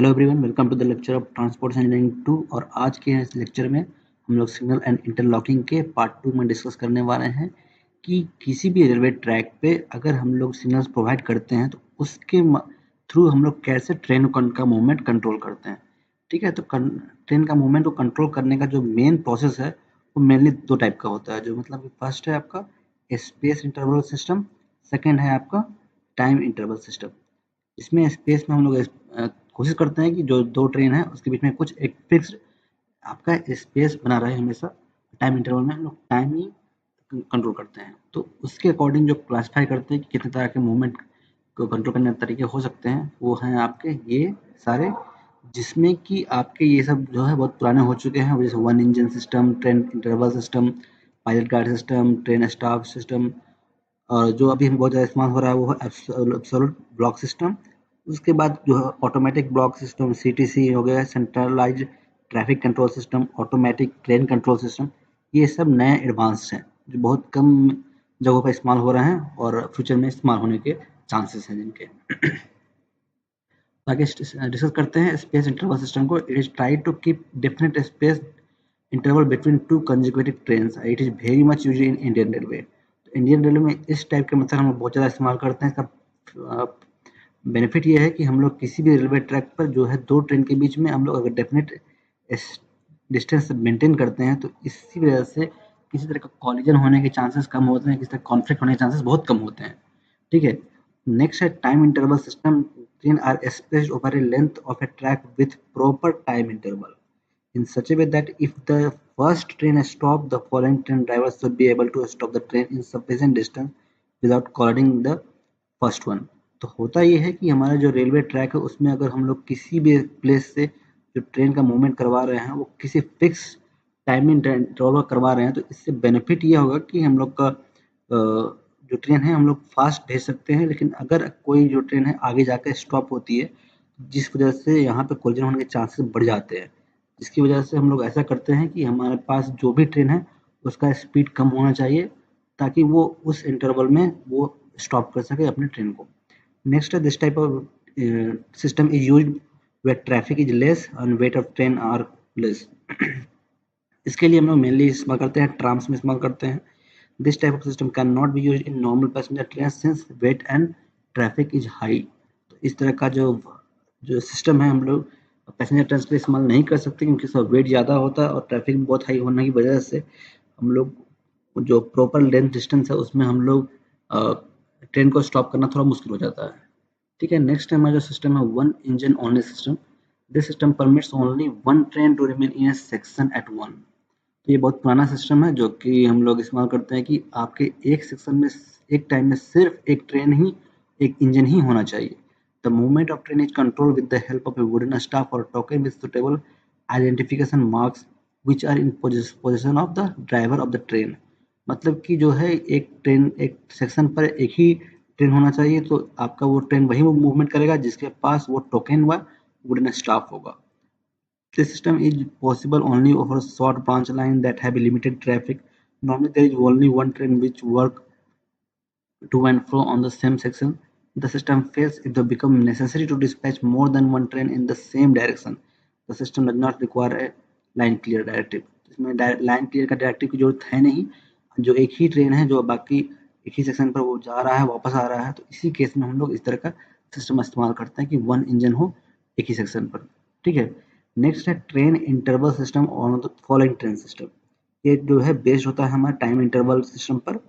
Hello everyone, welcome to the lecture of transport engineering 2। और आज के इस लेक्चर में हम लोग सिग्नल एंड इंटरलॉकिंग के पार्ट 2 में डिस्कस करने वाले हैं कि किसी भी रेलवे ट्रैक पे अगर हम लोग सिग्नल्स प्रोवाइड करते हैं तो उसके थ्रू हम लोग कैसे ट्रेन का मूवमेंट कंट्रोल करते हैं। ठीक है, तो ट्रेन का मूवमेंट को कंट्रोल करने का जो मेन प्रोसेस है वो मेनली दो टाइप का होता है। जो मतलब फर्स्ट है आपका स्पेस इंटरवल सिस्टम, सेकेंड है आपका टाइम इंटरवल सिस्टम। इसमें स्पेस में हम लोग कोशिश करते हैं कि जो दो ट्रेन है उसके बीच में कुछ एक फिक्स्ड आपका स्पेस बना रहे हमेशा। टाइम इंटरवल में हम लोग टाइम ही कंट्रोल करते हैं, तो उसके अकॉर्डिंग जो क्लासिफाई करते हैं कि कितने तरह के मूवमेंट को कंट्रोल करने के तरीके हो सकते हैं वो हैं आपके ये सारे, जिसमें कि आपके ये सब जो है बहुत पुराने हो चुके हैं, जैसे one engine system, train interval system, pilot guard system, train staff system. और जो अभी बहुत ज़्यादा इस्तेमाल हो रहा है वो है एब्सोल्यूट ब्लॉक सिस्टम। उसके बाद जो है ऑटोमेटिक ब्लॉक सिस्टम, सीटीसी हो गया, centralised traffic control system, automatic train control system. ये सब नए एडवांस्ड हैं जो बहुत कम जगहों पर इस्तेमाल हो रहे हैं और फ्यूचर में इस्तेमाल होने के चांसेस हैं जिनके। आगे डिस्कस करते हैं स्पेस इंटरवल सिस्टम को। It is try to keep definite space interval between two consecutive trains. It is very much used in Indian railway. Indian railway में इस टाइप के मेथड हम लोग बहुत ज़्यादा इस्तेमाल करते हैं। इसका बेनिफिट ये है कि हम लोग किसी भी रेलवे ट्रैक पर जो है दो ट्रेन के बीच में हम लोग अगर डेफिनेट डिस्टेंस मेंटेन करते हैं तो इसी वजह से किसी तरह का कॉलिजन होने के चांसेस कम होते हैं, किसी तरह कॉन्फ्लिक्ट होने के चांसेस बहुत कम होते हैं। ठीक है, नेक्स्ट है time interval system. Train are spaced over a length of a track with proper time interval in such a way that if the first train stops, the following train drivers should be able to stop the train in sufficient distance without colliding the first one। तो होता ये है कि हमारा जो railway track है उसमें अगर हम लोग किसी भी प्लेस से जो ट्रेन का मूवमेंट करवा रहे हैं वो किसी फिक्स टाइम इंटरवल करवा रहे हैं, तो इससे बेनिफिट ये होगा कि हम लोग का जो ट्रेन है हम लोग फास्ट भेज सकते हैं। लेकिन अगर कोई जो ट्रेन है आगे जाकर स्टॉप होती है जिस वजह से यहाँ पे कोलिजन होने के चांसेस बढ़ जाते हैं, जिसकी वजह से हम लोग ऐसा करते हैं कि हमारे पास जो भी ट्रेन है उसका स्पीड कम होना चाहिए ताकि वो उस इंटरवल में वो स्टॉप कर सके अपने ट्रेन को। नेक्स्ट है this type of system is used where traffic is less and weight of train are less. इसके लिए हम लोग मेनली इस्तेमाल करते हैं ट्राम्स में इस्तेमाल करते हैं। This type of system can not be used in normal passenger train since weight and traffic is high. तो इस तरह का जो जो सिस्टम है हम लोग पैसेंजर ट्रेन के लिए इस्तेमाल नहीं कर सकते क्योंकि उसका वेट ज़्यादा होता है और ट्रैफिक बहुत हाई होने की वजह से हम लोग जो प्रॉपर लेंथ डिस्टेंस है उसमें हम लोग ट्रेन को स्टॉप करना थोड़ा मुश्किल हो जाता है। ठीक है, नेक्स्ट हमारा जो सिस्टम है one engine only system. This system permits only one train to remain in a section at one. तो ये बहुत पुराना सिस्टम है जो कि हम लोग इस्तेमाल करते हैं कि आपके एक सेक्शन में एक टाइम में सिर्फ एक ट्रेन ही, एक इंजन ही होना चाहिए। The movement of train is controlled with the help of a wooden staff or token with suitable identification marks which are in possession of the driver of the train। मतलब कि जो है एक train एक section पर एक ही train होना चाहिए, तो आपका वो ट्रेन वही मूवमेंट करेगा जिसके पास वो टोकन व वुडन स्टाफ होगा। This system is possible only over short branch lines that have limited traffic. Normally there is only one train which work to and fro on the same section. The system fails if it becomes necessary to dispatch more than one train in the same direction. The system does not require a line clear directive। इसमें line clear का directive की जरूरत है नहीं, जो एक ही train है जो बाकी एक ही सेक्शन पर वो जा रहा है वापस आ रहा है, तो इसी केस में हम लोग इस तरह का सिस्टम इस्तेमाल करते हैं कि वन इंजन हो एक ही सेक्शन पर। ठीक है, नेक्स्ट है train interval system on the following train system. ये जो है बेस्ड होता है हमारा टाइम इंटरवल सिस्टम पर,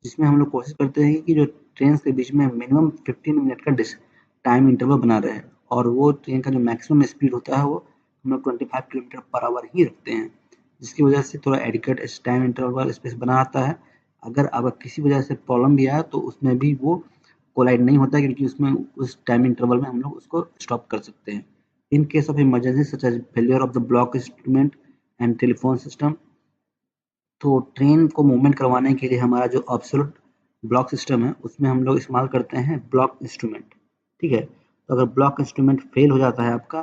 जिसमें हम लोग कोशिश करते हैं कि जो ट्रेन के बीच में मिनिमम 15 मिनट का टाइम इंटरवल बना रहे और वो ट्रेन का जो मैक्सिमम स्पीड होता है वो हम लोग 25 किलोमीटर पर आवर ही रखते हैं, जिसकी वजह से थोड़ा एडिक्वेट टाइम इंटरवल स्पेस बना आता है। अगर अब किसी वजह से प्रॉब्लम भी आया तो उसमें भी वो कोलाइड नहीं होता है क्योंकि उसमें उस टाइम इंटरवल में हम लोग उसको स्टॉप कर सकते हैं। In case of emergency such as failure of the block instrument and telephone system. तो ट्रेन को मूवमेंट करवाने के लिए हमारा जो एब्सोल्यूट ब्लॉक सिस्टम है उसमें हम लोग इस्तेमाल करते हैं ब्लॉक इंस्ट्रूमेंट। ठीक है, तो अगर ब्लॉक इंस्ट्रूमेंट फेल हो जाता है आपका,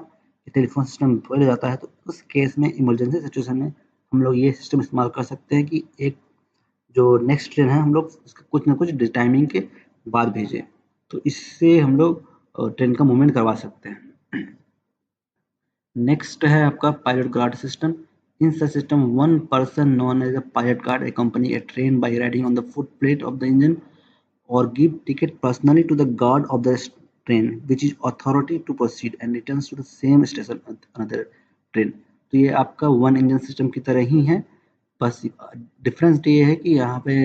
टेलीफोन सिस्टम फेल हो जाता है, तो उस केस में इमरजेंसी सिचुएशन में हम लोग ये सिस्टम इस्तेमाल कर सकते हैं कि एक जो नेक्स्ट ट्रेन है हम लोग उसका कुछ ना कुछ टाइमिंग के बाद भेजें, तो इससे हम लोग ट्रेन का मूवमेंट करवा सकते हैं। नेक्स्ट है आपका pilot guard system. In such system one person known as a pilot guard accompany a train by riding on the footplate of the engine or give ticket personally to the guard of the train which is authority to proceed and returns to the same station another train। तो ये आपका one engine system की तरह ही है, बस difference ये है कि यहाँ पे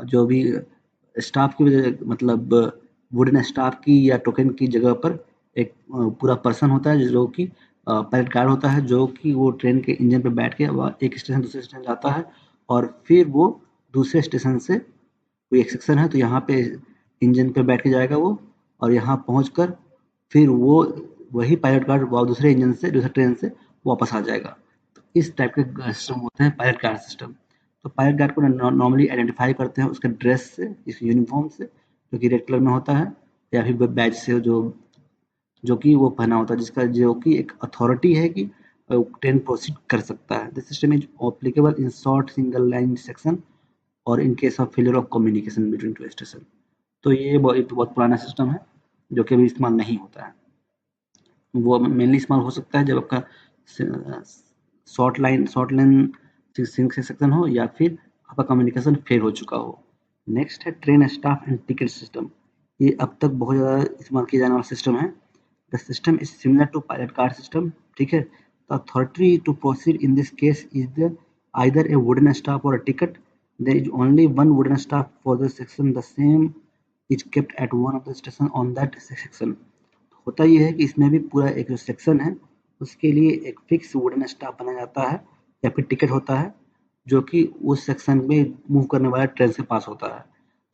जो भी स्टाफ की मतलब वुडन स्टाफ की या टोकन की जगह पर एक पूरा पर्सन होता है जो कि पायलट गार्ड होता है, जो कि वो ट्रेन के इंजन पे बैठ के वह एक स्टेशन दूसरे स्टेशन जाता है और फिर वो दूसरे स्टेशन से कोई एक सेक्शन है तो यहाँ पे इंजन पे बैठ के जाएगा वो, और यहाँ पहुँचकर फिर वो वही पायलट गार्ड वो दूसरे इंजन से दूसरे ट्रेन से वापस आ जाएगा। तो इस टाइप के सिस्टम होते हैं पायलट गार्ड सिस्टम। तो पायलट गार्ड को नॉर्मली आइडेंटिफाई करते हैं उसके ड्रेस से, इस यूनिफॉर्म से जो कि रेड कलर में होता है, या फिर बैज से जो कि वो पहना होता है, जिसका जो कि एक अथॉरिटी है कि ट्रेन प्रोसीड कर सकता है। This system is applicable in short single line section और in case of failure of communication between two station. तो ये बहुत पुराना सिस्टम है जो कि अभी इस्तेमाल नहीं होता है। वो मेनली इस्तेमाल हो सकता है जब आपका शॉर्ट लाइन सिंक सेक्शन हो या फिर आपका कम्युनिकेशन फेल हो चुका हो। नेक्स्ट है train staff and ticket system. ये अब तक बहुत ज़्यादा इस्तेमाल किया जाने वाला सिस्टम है। The system is similar to pilot car system, ठीक है। The authority to proceed in this case is the either a wooden staff or a ticket. There is only one wooden staff for the section. The same is kept at one of the station on that section. होता ये है कि इसमें भी पूरा एक जो section है उसके लिए एक फिक्स वुडन स्टाफ बनाया जाता है या फिर टिकट होता है जो कि उस सेक्शन में मूव करने वाला ट्रेन से पास होता है।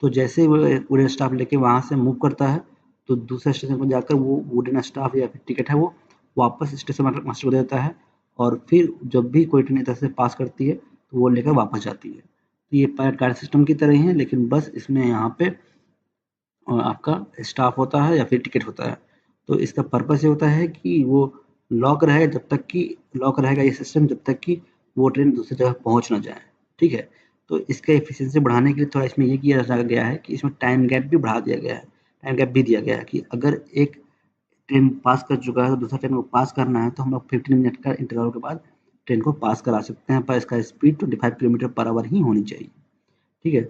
तो जैसे वो वुडन स्टाफ लेके वहाँ से मूव करता है तो दूसरे स्टेशन पर जाकर वो वुडन स्टाफ या फिर टिकट है वो वापस स्टेशन मास्टर को दे देता है और फिर जब भी कोई ट्रेन इधर से पास करती है तो वो लेकर वापस जाती है। तो ये पायलट गार्ड सिस्टम की तरह ही है, लेकिन बस इसमें यहाँ पे आपका स्टाफ होता है या फिर टिकट होता है। तो इसका पर्पस ये होता है कि वो लॉक रहे जब तक कि लॉक रहेगा ये सिस्टम जब तक कि वो ट्रेन दूसरी जगह पहुंच ना जाए, ठीक है। तो इसका एफिशिएंसी बढ़ाने के लिए थोड़ा इसमें ये किया गया है कि इसमें टाइम गैप भी बढ़ा दिया गया है, टाइम गैप भी दिया गया है कि अगर एक ट्रेन पास कर चुका है तो दूसरा ट्रेन को पास करना है तो हम लोग 15 मिनट का इंटरवल के बाद ट्रेन को पास करा सकते हैं, पर इसका स्पीड 25 किलोमीटर पर आवर ही होनी चाहिए, ठीक है।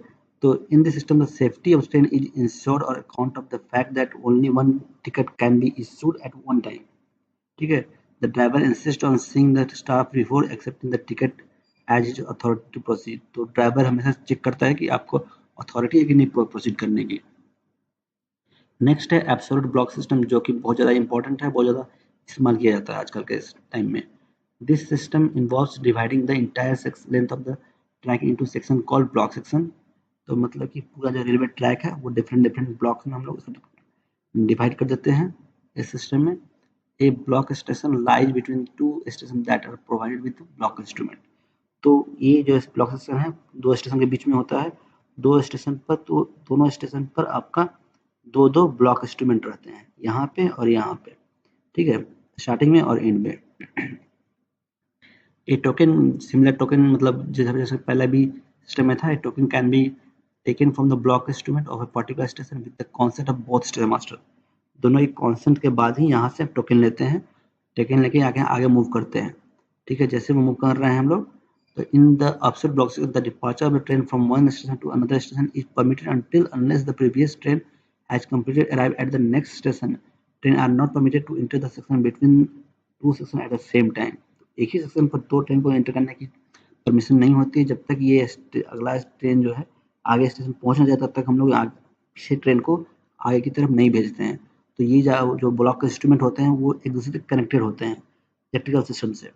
तो in this system the safety of train is insured और account of the fact that only one ticket can be issued at one time, ठीक है। The driver insist on seeing the staff before accepting the ticket as is authority to proceed. तो driver हमेशा check करता है कि आपको authority है कि नहीं प्रोसीड करने की। नेक्स्ट है एब्सोल्यूट ब्लॉक सिस्टम जो कि बहुत ज़्यादा इंपॉर्टेंट है, बहुत ज़्यादा इस्तेमाल किया जाता है आजकल के इस टाइम में। This system involves dividing the entire length of the track into section called block section. तो मतलब कि पूरा जो रेलवे ट्रैक है वो डिफरेंट डिफरेंट ब्लॉक्स में हम लोग उसको डिवाइड कर देते हैं इस सिस्टम में। A block station lies between two station that are provided with block instrument. तो ये जो ब्लॉक स्टेशन है दो स्टेशन के बीच में होता है, दो स्टेशन पर तो दोनों स्टेशन पर आपका दो दो ब्लॉक इंस्ट्रूमेंट रहते हैं, यहाँ पे और यहाँ पे, ठीक है, स्टार्टिंग में और एंड में। ए टोकन सिमिलर टोकन मतलब जैसे पहले भी सिस्टम में था, a token can be taken from the block instrument of a particular station with the consent of both station master. दोनों एक कॉन्सेंट के बाद ही यहाँ से टोकन लेते हैं, टोकन लेके आगे आगे मूव करते हैं, ठीक है। जैसे वो मूव कर रहे हैं हम लोग तो in the offset block the departure of the train from one station to another station is permitted until unless the previous train has completed arrive at the next station. Train are not permitted to enter the section between two sections at the same time. एक ही section पर दो train को enter करने की permission नहीं होती है जब तक ये अगला ट्रेन जो है आगे स्टेशन पहुंच ना जाए तब तक हम लोग पीछे ट्रेन को आगे की तरफ नहीं भेजते हैं। तो ये जो ब्लॉक इंस्ट्रूमेंट होते हैं वो एक दूसरे से कनेक्टेड होते हैं इलेक्ट्रिकल सिस्टम से।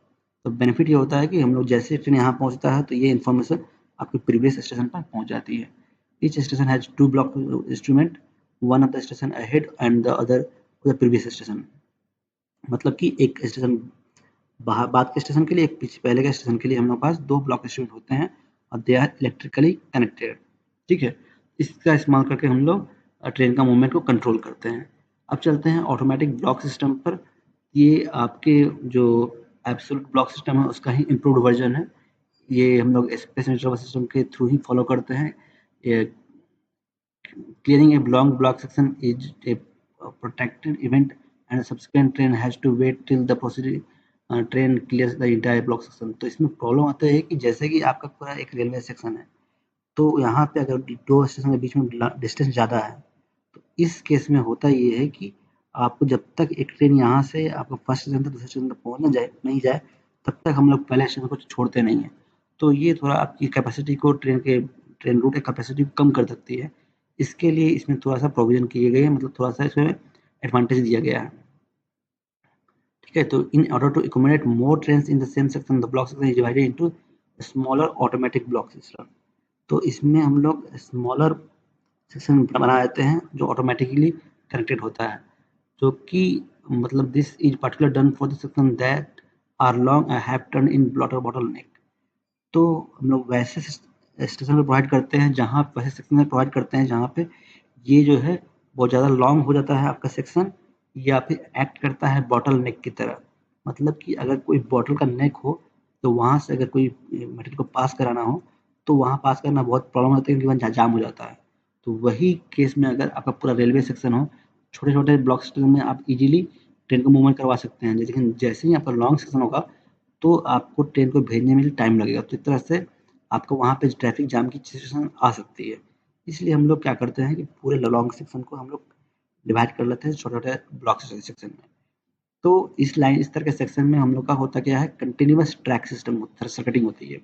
तो बेनिफिट ये होता है कि हम लोग जैसे ट्रेन यहाँ पहुँचता है तो ये इन्फॉर्मेशन आपके प्रीवियस स्टेशन पर पहुँच जाती है। Each station has two block instrument, one of the station ahead and the other the previous station. मतलब कि एक स्टेशन बाद के स्टेशन के लिए एक पीछे पहले के स्टेशन के लिए हम लोग पास दो ब्लॉक इंस्ट्रूमेंट होते हैं और दे आर इलेक्ट्रिकली कनेक्टेड, ठीक है। इसका इस्तेमाल करके हम लोग ट्रेन का मूवमेंट को कंट्रोल करते हैं। अब चलते हैं ऑटोमेटिक ब्लॉक सिस्टम पर। ये आपके जो एब्सोल्यूट ब्लॉक सिस्टम है उसका ही इम्प्रूव्ड वर्जन है। ये हम लोग स्पेस नेटवर्क सिस्टम के थ्रू ही फॉलो करते हैं। Clearing a long block section is a protected event and subsequent train has to wait till the proceeding train clears the entire block section। तो इसमें problem आता है कि जैसे कि आपका पूरा एक रेलवे सेक्शन है, तो यहाँ पे अगर 2 स्टेशन के बीच में डिस्टेंस ज़्यादा है, तो इस केस में होता ये है कि आपको जब तक एक ट्रेन यहाँ से आपको फर्स्ट स्टेशन तक दूसरे स्टेशन तक पहुँच नहीं जाए, तब तक हम लोग पहले स्टेशन को छोड़ते नहीं हैं। तो ये थोड़ा आपकी कैपेसिटी को ट्रेन रूट की कैपेसिटी को कम कर सकती है। इसके लिए इसमें थोड़ा-सा प्रोविज़न किए गए हैं, मतलब थोड़ा-सा इसमें एडवांटेज दिया गया है। ठीक है, तो in order to accommodate more trains in the same section, the block section is divided into smaller automatic block system। तो इसमें हम लोग स्मॉलर सेक्शन बना देते हैं जो ऑटोमेटिकली कनेक्टेड होता है, जो कि मतलब this is particular done for the section that are long and have turn in bottleneck. तो हम लोग वैसे स्टेशन पे प्रोवाइड करते हैं जहाँ वैसे सेक्शन में प्रोवाइड करते हैं जहाँ पे ये जो है बहुत ज़्यादा लॉन्ग हो जाता है आपका सेक्शन, या फिर एक्ट करता है बॉटल नेक की तरह। मतलब कि अगर कोई बॉटल का नेक हो, तो वहाँ से अगर कोई मटेरियल को पास कराना हो, तो वहाँ पास करना बहुत प्रॉब्लम होती है, क्योंकि वहाँ जाम हो जाता है। तो वही केस में अगर आपका पूरा रेलवे सेक्शन हो, छोटे-छोटे ब्लॉक सिस्टम में आप इजीली ट्रेन को मूवमेंट करवा सकते हैं। लेकिन जैसे ही आपका लॉन्ग सेक्शन होगा, तो आपको ट्रेन को भेजने में टाइम लगेगा। तो इस तरह से आपको वहाँ पे ट्रैफिक जाम की सिचुएशन आ सकती है। इसलिए हम लोग क्या करते हैं कि पूरे लॉन्ग सेक्शन को हम लोग डिवाइड कर लेते हैं छोटे-छोटे ब्लॉक सेक्शन में। तो इस तरह के सेक्शन में हम लोग का होता क्या है, कंटीन्यूअस ट्रैक सिस्टम सर्किटिंग होती है।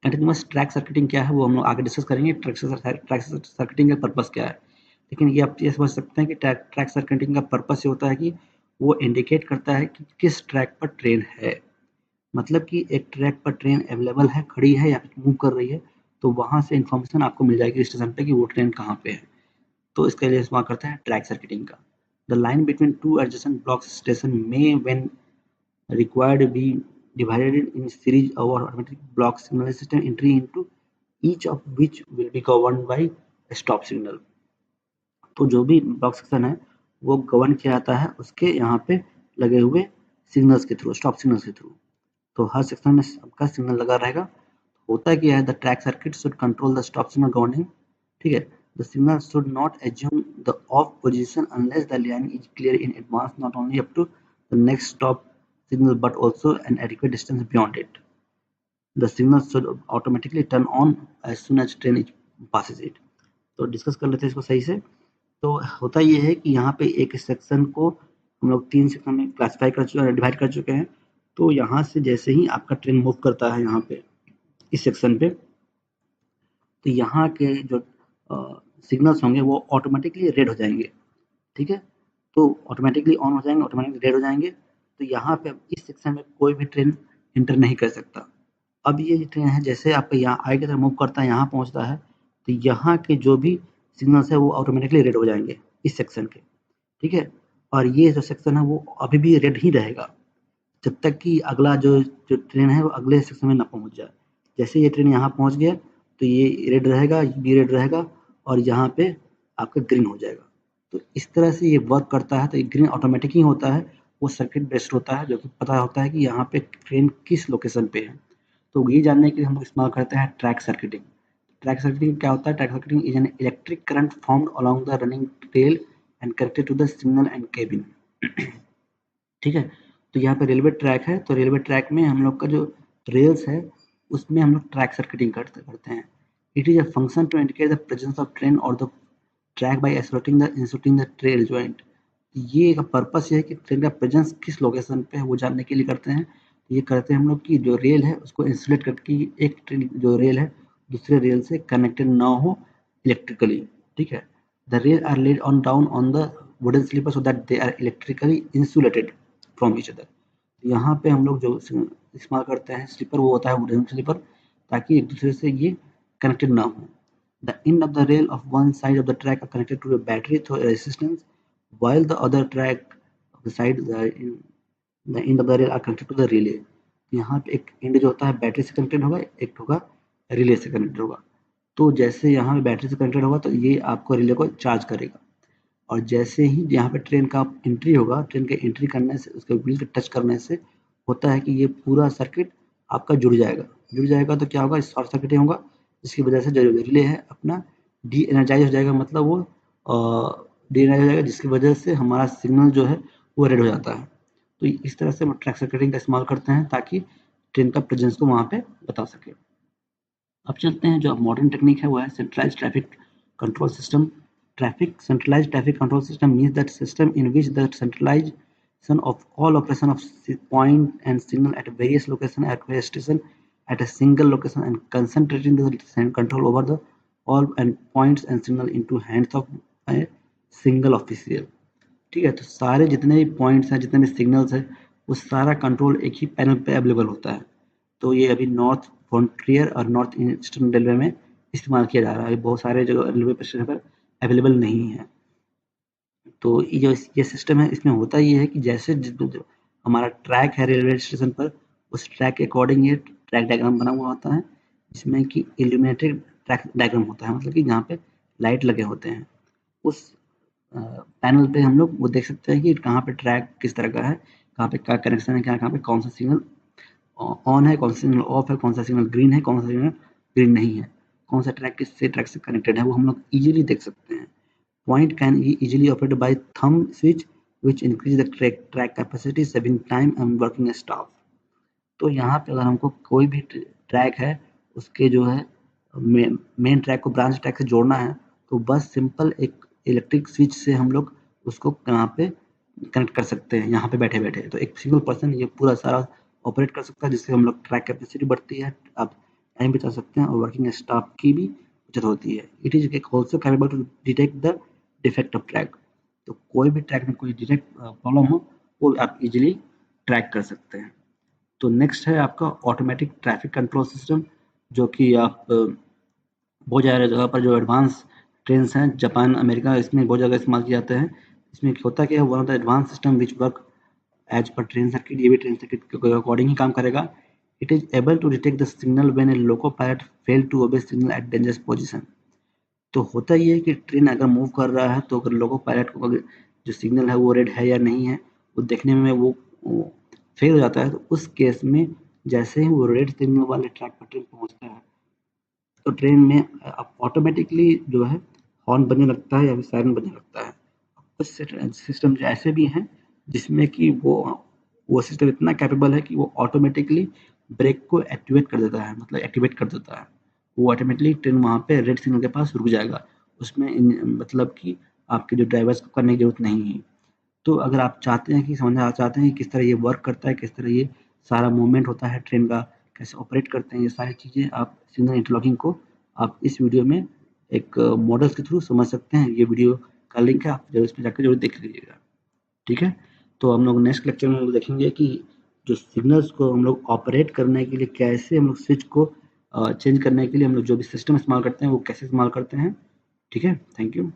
कंटीन्यूअस ट्रैक सर्किटिंग क्या है वो हम लोग आगे डिस्कस करेंगे, ट्रैक सर्किटिंग का पर्पस क्या है। लेकिन ये आप ये समझ सकते हैं कि ट्रैक सर्किटिंग का पर्पस ये होता है कि वो इंडिकेट करता है कि किस ट्रैक पर ट्रेन है। मतलब कि एक ट्रैक पर ट्रेन अवेलेबल है, खड़ी है या फिर मूव कर रही है, तो वहाँ से इन्फॉर्मेशन आपको मिल जाएगी स्टेशन पे कि वो ट्रेन कहाँ पे है। तो इसके लिए इस्तेमाल करते हैं ट्रैक सर्किटिंग का। The line between two adjacent block station में when required be divided in series of automatic block signal system entry into each of which will be governed by a stop signal। तो जो भी block section है वो govern किया जाता है उसके यहाँ पे लगे हुए सिग्नल्स के थ्रू, स्टॉप सिग्नल्स के थ्रू। तो हर सेक्शन में सबका सिग्नल लगा रहेगा। होता क्या है, the track circuit should control the stop signal governing. ठीक है, the signal should not assume the off position unless the line is clear in advance, not only up to the next stop signal but also an adequate distance beyond it। The signal should automatically turn on as soon as train passes it। तो discuss कर लेते हैं इसको सही से। तो होता ये है कि यहाँ पे एक सेक्शन को हम लोग 3 सेक्शन में क्लासिफाई कर चुके हैं, डिवाइड कर चुके हैं। तो यहाँ से जैसे ही आपका ट्रेन मूव करता है यहाँ पे इस सेक्शन पे, तो यहाँ के जो सिग्नल्स होंगे वो ऑटोमेटिकली रेड हो जाएंगे। ठीक है, तो ऑटोमेटिकली ऑन हो जाएंगे, ऑटोमेटिकली रेड हो जाएंगे। तो यहाँ पे इस सेक्शन में कोई भी ट्रेन इंटर नहीं कर सकता। अब ये ट्रेन है जैसे आपका यहाँ आगे की तरफ मूव करता है, यहाँ पहुँचता है, तो यहाँ के जो भी सिग्नल्स है वो ऑटोमेटिकली रेड हो जाएंगे इस सेक्शन के। ठीक है, और ये जो सेक्शन है वो अभी भी रेड ही रहेगा जब तक कि अगला जो ट्रेन है वो अगले सेक्शन में ना पहुँच जाए। जैसे ये ट्रेन यहाँ पहुँच गया तो ये रेड रहेगा, ये भी रेड रहेगा, और यहाँ पे आपका ग्रीन हो जाएगा। तो इस तरह से ये वर्क करता है। तो ये ग्रीन ऑटोमेटिक ही होता है, वो सर्किट बेस्ड होता है, जो कि पता होता है कि यहाँ पे ट्रेन किस लोकेशन पे है। तो ये जानने के लिए हम लोग इस्तेमाल करते हैं ट्रैक सर्किटिंग। ट्रैक सर्किटिंग क्या होता है? Track circuiting is an electric current formed along the running trail and connected to the signal and cabin. ठीक है, तो यहाँ पे रेलवे ट्रैक है, तो रेलवे ट्रैक में हम लोग का जो रेल्स है उसमें हम लोग ट्रैक सर्किटिंग करते हैं। It is a function to indicate the presence of train और the track by inserting the trail joint. ये एक पर्पस ये है कि ट्रेन का प्रेजेंस किस लोकेशन पे है वो जानने के लिए करते हैं। ये करते हैं हम लोग कि जो रेल है उसको इंसुलेट करके एक ट्रेन जो रेल है दूसरे रेल से कनेक्टेड ना हो इलेक्ट्रिकली। ठीक है, the rail are laid on down on the wooden sleeper so that they are electrically insulated from each other. यहाँ पे हम लोग जो इस्तेमाल करते हैं स्लीपर वो होता है वुडन स्लीपर, ताकि एक दूसरे से ये कनेक्टेड ना हो। The end of the rail of one side of the track are connected to a battery through a resistance, while the other track of the end of the rail are connected to the relay। यहाँ पे एक and जो होता है battery से connected होगा, एक होगा रिले से कनेक्टेड होगा। तो जैसे यहाँ पे बैटरी से कनेक्टेड होगा तो ये आपको रिले को चार्ज करेगा, और जैसे ही यहाँ पे ट्रेन का एंट्री होगा, ट्रेन के एंट्री करने से उसके व्हील के टच करने से होता है कि ये पूरा सर्किट आपका जुड़ जाएगा तो क्या होगा, शॉर्ट सर्किटिंग होगा, जिसकी वजह से जो रिले है अपना डी एनर्जाइज हो जाएगा। मतलब वो डीएनआई हो जाएगा, जिसकी वजह से हमारा सिग्नल जो है वो रेड हो जाता है। तो इस तरह से हम ट्रैक सर्किटिंग का इस्तेमाल करते हैं ताकि ट्रेन का प्रेजेंस को वहाँ पे बता सके। अब चलते हैं, जो मॉडर्न टेक्निक है वो है centralised traffic control system. Centralized traffic control system means that system in which the centralization of all operation of point and signal at various location at various station at a single location and concentrating the control over the all and points and signal into hands of a single official। ठीक है, तो सारे जितने भी points हैं, जितने भी signals हैं, वो सारा कंट्रोल एक ही पैनल पे अवेलेबल होता है। तो ये अभी नॉर्थ फ्रंटियर और नॉर्थ ईस्टर्न रेलवे में इस्तेमाल किया जा रहा है, बहुत सारे जगह रेलवे स्टेशन पर अवेलेबल नहीं है। तो ये सिस्टम है, इसमें होता ये है कि जैसे जो हमारा ट्रैक है रेलवे स्टेशन पर, उस ट्रैक के अकॉर्डिंग ये ट्रैक डायग्राम बना हुआ होता है, जिसमें कि इल्यूमिनेटेड ट्रैक डायग्राम होता है, मतलब कि जहाँ पे लाइट लगे होते हैं। उस पैनल पे हम लोग वो देख सकते हैं कि कहाँ पे ट्रैक किस तरह का है, कहाँ पे क्या कनेक्शन है, कहाँ पे कौन सा सिग्नल ऑन है, कौन सा सिग्नल ऑफ है, कौन सा सिग्नल ग्रीन है, कौन सा सिग्नल ग्रीन नहीं है, कौन सा ट्रैक किससे ट्रैक से कनेक्टेड है, वो हम लोग इजीली देख सकते हैं। Point can be easily operated by thumb switch, which increase the track capacity, saving time and working staff। तो यहाँ पे अगर हमको कोई भी ट्रैक है, उसके जो है मेन ट्रैक को ब्रांच ट्रैक से जोड़ना है, तो बस सिंपल एक इलेक्ट्रिक स्विच से हम लोग उसको यहाँ पे कनेक्ट कर सकते हैं, यहाँ पे बैठे बैठे। तो एक सिंगल पर्सन ये पूरा सारा ऑपरेट कर सकता है, जिससे हम लोग ट्रैक कैपेसिटी बढ़ती है, आप टाइम बचा सकते हैं और वर्किंग स्टाफ की भी बचत होती है। It is also capable to detect the defect of track. तो कोई भी ट्रैक में कोई डिटेक्ट प्रॉब्लम हो, वो आप इजीली ट्रैक कर सकते हैं। तो नेक्स्ट है आपका ऑटोमेटिक ट्रैफिक कंट्रोल सिस्टम, जो कि आप बहुत ज़्यादा जगह पर जो एडवांस ट्रेन हैं, जापान, अमेरिका, इसमें बहुत ज़्यादा इस्तेमाल किए जाते हैं। इसमें होता क्या है, one of the advance system which work as per train circuit, ये भी ट्रेन सर्किट के अकॉर्डिंग ही काम करेगा। It is able to detect the signal when a loco pilot fail to obey signal at dangerous position. तो होता ये है कि ट्रेन अगर मूव कर रहा है, तो अगर लोको पायलट को अगर जो सिग्नल है वो रेड है या नहीं है, वो देखने में वो फेल हो जाता है। तो उस केस में जैसे ही वो रेड सिग्नल वाले ट्रैक पर ट्रेन पहुंचता है, तो ट्रेन में ऑटोमेटिकली जो है हॉर्न बजने लगता है या फिर सायरन बजने लगता है। कुछ सिस्टम ऐसे भी हैं जिसमें कि वो सिस्टम इतना कैपेबल है कि वो ऑटोमेटिकली ब्रेक को एक्टिवेट कर देता है, मतलब एक्टिवेट कर देता है। वो ऑटोमेटिकली ट्रेन वहाँ पे रेड सिग्नल के पास रुक जाएगा, उसमें मतलब कि आपके जो ड्राइवर्स को करने की जरूरत नहीं है। तो अगर आप चाहते हैं कि समझना चाहते हैं कि किस तरह ये वर्क करता है, किस तरह ये सारा मूवमेंट होता है ट्रेन का, कैसे ऑपरेट करते हैं, ये सारी चीज़ें आप सिग्नल इंटरलॉकिंग को आप इस वीडियो में एक मॉडल्स के थ्रू समझ सकते हैं। ये वीडियो का लिंक है, आप जरूर इसमें जाकर जरूर देख लीजिएगा। ठीक है, तो हम लोग नेक्स्ट लेक्चर में देखेंगे कि जो सिग्नल्स को हम लोग ऑपरेट करने के लिए कैसे हम लोग स्विच को चेंज करने के लिए हम लोग जो भी सिस्टम इस्तेमाल करते हैं वो कैसे इस्तेमाल करते हैं। ठीक है, थैंक यू।